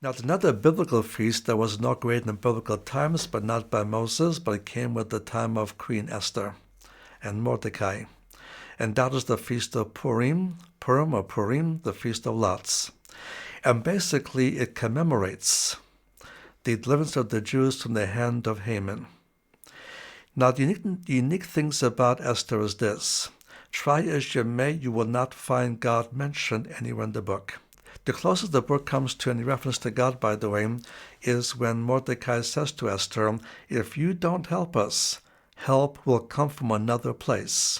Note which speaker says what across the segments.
Speaker 1: Now, it's another biblical feast that was inaugurated in biblical times, but not by Moses, but it came with the time of Queen Esther and Mordecai. And that is the Feast of Purim, the Feast of Lots. And basically, it commemorates the deliverance of the Jews from the hand of Haman. Now, the unique things about Esther is this. Try as you may, you will not find God mentioned anywhere in the book. The closest the book comes to any reference to God, by the way, is when Mordecai says to Esther, if you don't help us, help will come from another place.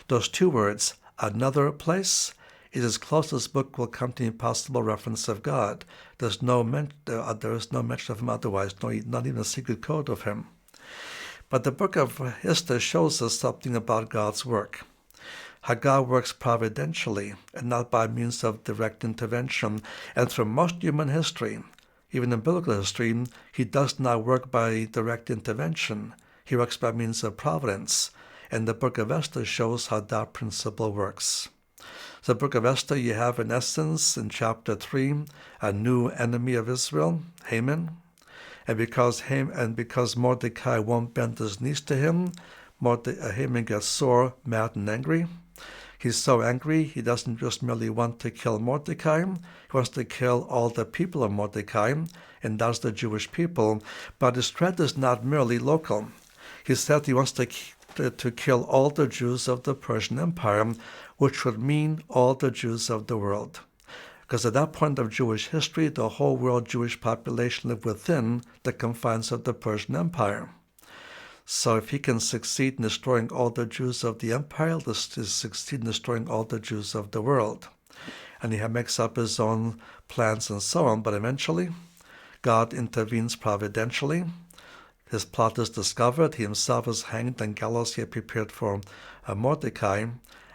Speaker 1: Those two words, another place, is as close as book will come to any possible reference of God. There is no mention of him otherwise, not even a secret code of him. But the book of Esther shows us something about God's work. How God works providentially and not by means of direct intervention. And through most human history, even in biblical history, he does not work by direct intervention. He works by means of providence. And the book of Esther shows how that principle works. So the book of Esther, you have in essence, in chapter 3, a new enemy of Israel, Haman. And because Mordecai won't bend his knees to him, Haman gets sore, mad, and angry. He's so angry, he doesn't just merely want to kill Mordecai, he wants to kill all the people of Mordecai, and that's the Jewish people. But his threat is not merely local. He said he wants to kill all the Jews of the Persian Empire, which would mean all the Jews of the world. Because at that point of Jewish history, the whole world Jewish population lived within the confines of the Persian Empire. So if he can succeed in destroying all the Jews of the empire, this is succeed in destroying all the Jews of the world. And he makes up his own plans and so on, but eventually God intervenes providentially. His plot is discovered. He himself is hanged on gallows he had prepared for Mordecai,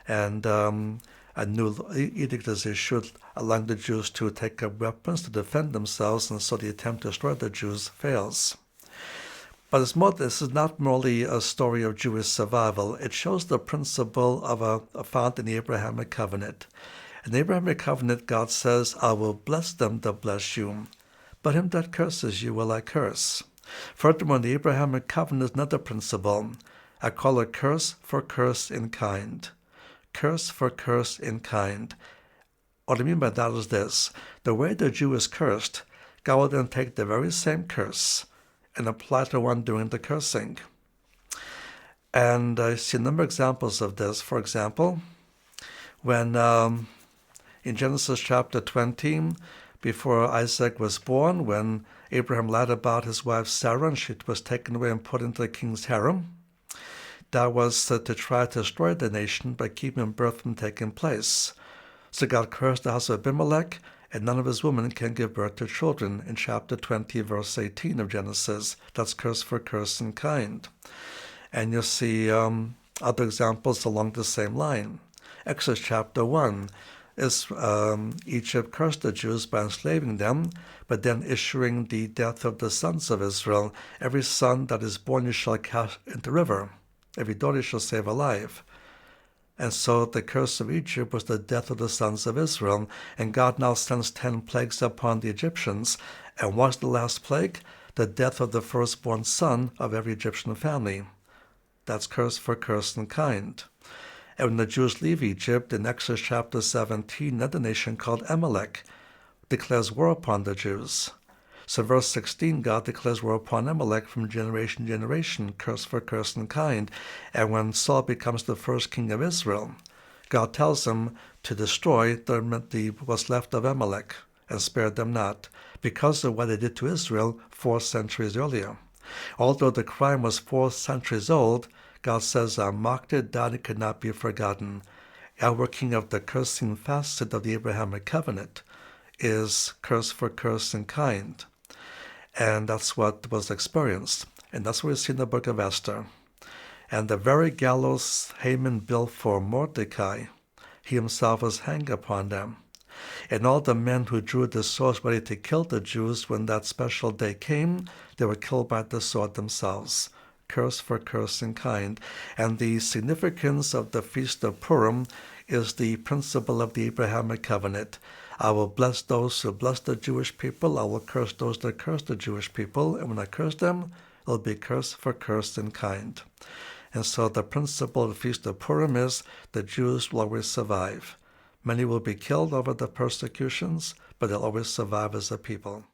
Speaker 1: and a new edict is issued allowing the Jews to take up weapons to defend themselves, and so the attempt to destroy the Jews fails. But this is not merely a story of Jewish survival. It shows the principle of found in the Abrahamic covenant. In the Abrahamic covenant, God says, I will bless them that bless you, but him that curses you will I curse. Furthermore, in the Abrahamic covenant is another principle. I call it curse for curse in kind. Curse for curse in kind. What I mean by that is this. The way the Jew is cursed, God will then take the very same curse and apply to one doing the cursing. And I see a number of examples of this. For example, when in Genesis chapter 20, before Isaac was born, when Abraham lied about his wife Sarah, and she was taken away and put into the king's harem, that was to try to destroy the nation by keeping birth from taking place. So God cursed the house of Abimelech, and none of his women can give birth to children, in chapter 20, verse 18 of Genesis. That's curse for curse in kind. And you'll see other examples along the same line. Exodus chapter 1 is Egypt cursed the Jews by enslaving them, but then issuing the death of the sons of Israel. Every son that is born you shall cast into the river. Every daughter you shall save alive. And so the curse of Egypt was the death of the sons of Israel. And God now sends 10 plagues upon the Egyptians. And what's the last plague? The death of the firstborn son of every Egyptian family. That's curse for curse in kind. And when the Jews leave Egypt, in Exodus chapter 17, another nation called Amalek declares war upon the Jews. So verse 16, God declares war upon Amalek from generation to generation, curse for curse in kind. And when Saul becomes the first king of Israel, God tells him to destroy what's left of Amalek and spare them not, because of what they did to Israel 4 centuries earlier. Although the crime was 4 centuries old, God says, I mocked it down, it could not be forgotten. Outworking of the cursing facet of the Abrahamic covenant is curse for curse in kind. And that's what was experienced. And that's what we see in the book of Esther. And the very gallows Haman built for Mordecai, he himself was hanged upon them. And all the men who drew the swords ready to kill the Jews when that special day came, they were killed by the sword themselves. Curse for curse in kind. And the significance of the Feast of Purim is the principle of the Abrahamic covenant. I will bless those who bless the Jewish people. I will curse those that curse the Jewish people. And when I curse them, it'll be curse for curse in kind. And so the principle of the Feast of Purim is the Jews will always survive. Many will be killed over the persecutions, but they'll always survive as a people.